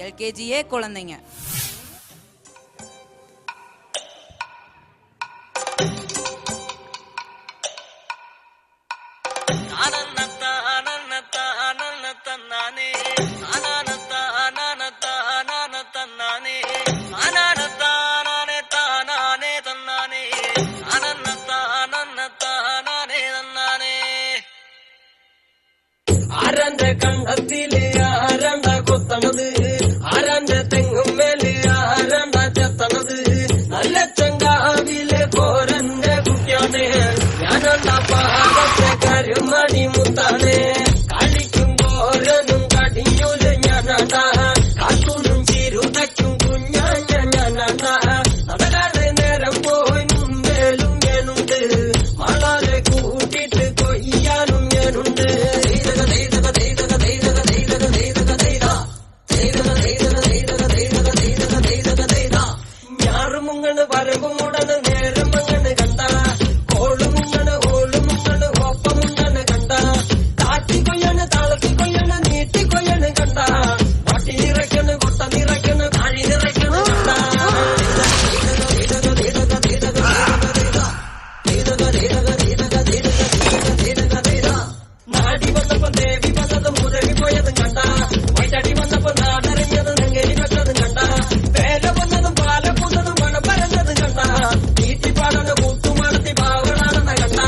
எல்கேஜியே குழந்தைங்க. ആരന്റെ കണ്ടത്തില് ആരണ്ട കൊത്തണത്, ആരന്റെ തെങ്ങും മേല് ആരണ്ട ചെത്തണത്, നല്ല ചങ്കാവിലെ കോരന്റെ കുട്ടിയാണ് ഞാനണ്ട പാടത്തെ കരുമണി മുത്താണ്. കളിക്കും കോരനും കടിഞ്ഞൂല് ഞാനണ്ട, കാത്തൂനും ചിരുതയ്ക്കും കുഞ്ഞാഞ്ഞ ഞാനണ്ട. നടക്കാതെ നേരം പോയി മുമ്പേലും ഞാനുണ്ട്, മളാലെ കൂട്ടിട്ട് കൊയ്യാനും ഞാനുണ്ട്. വരവുമുടന് നേരം അങ്ങനെ കണ്ട, കോളുമുങ്ങണ് ഓളുമുങ്ങണ് ഒപ്പമുണ്ടന് കണ്ട, താറ്റി കൊയ്യണ് താളത്തി കൊയ്യണ് നീട്ടി കൊയ്യണ് കണ്ട, വട്ടി നിറയ്ക്കണ് കൊട്ട നിറയ്ക്കണ് താഴി നിറയ്ക്കണ് കണ്ട. നാടി വന്നപ്പോ ദേവി വന്നതും മുരവി പോയതും കണ്ട, വൈറ്റാടി വന്നപ്പോ നാടറിഞ്ഞത് നെങ്കരി വെച്ചതും കണ്ട, വേല വന്നതും പാല പൂന്നതും മണം പരന്നതും കണ്ട, നീട്ടിപ്പാടന കൂട്ടുമണത്തി പാവളാണെന്ന കണ്ട.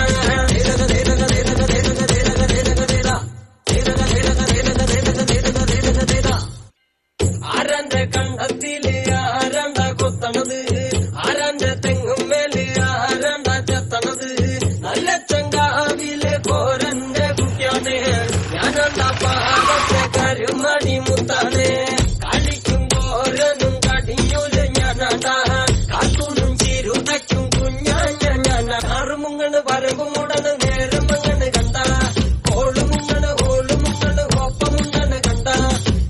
ആരന്റെ കണ്ടത്തില് ആരണ്ട കൊത്തണത്, ആരന്റെ തെങ്ങും മേല് ആരണ്ട ചെത്തണത്, നല്ല ചങ്കാവിലെ കോരന്റെ കുട്ടിയാണ് ഞാനണ്ട പാടത്തെ കരുമണി മുത്താണ്. കളിക്കും കോരനും കടിഞ്ഞൂല് ഞാനണ്ട, കാത്തൂനും ചിരുതയ്ക്കും കുഞ്ഞാഞ്ഞ ഞാന. ആറുമുങ്ങണ് വരവുമുടന് നേരം അങ്ങനെ കണ്ട, കോളുമുങ്ങണ് ഓളുമുങ്ങണ് ഒപ്പമുണ്ടന് കണ്ട,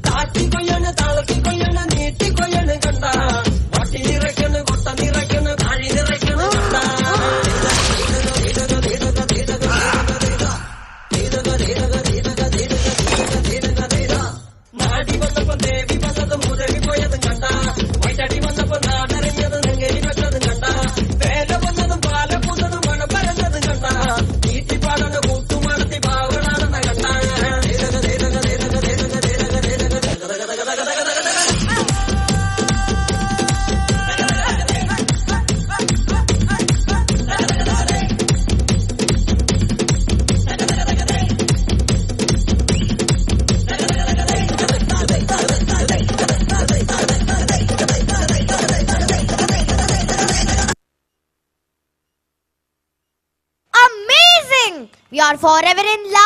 താറ്റി കൊയ്യണ് താളത്തി കൊയ്യണ് നീട്ടി കൊയ്യണ് കണ്ട, വട്ടി നിറയ്ക്കണ് കൊട്ട നിറയ്ക്കണ് താഴി നിറയ്ക്കണ് കണ്ട. നാടി വന്നപ്പോ ദേവി വന്നതും മുരവി പോയതും കണ്ട, വൈറ്റാടി വന്നപ്പോ നാടറിഞ്ഞത് നെങ്കരി വെച്ചതും കണ്ട, വേല വന്നതും പാല പൂന്നതും മണം പരന്നതും കണ്ട, നീട്ടിപ്പാടന കൂട്ടുമണത്തി പാവളാണെന്ന കണ്ട. Amazing! We are forever in love.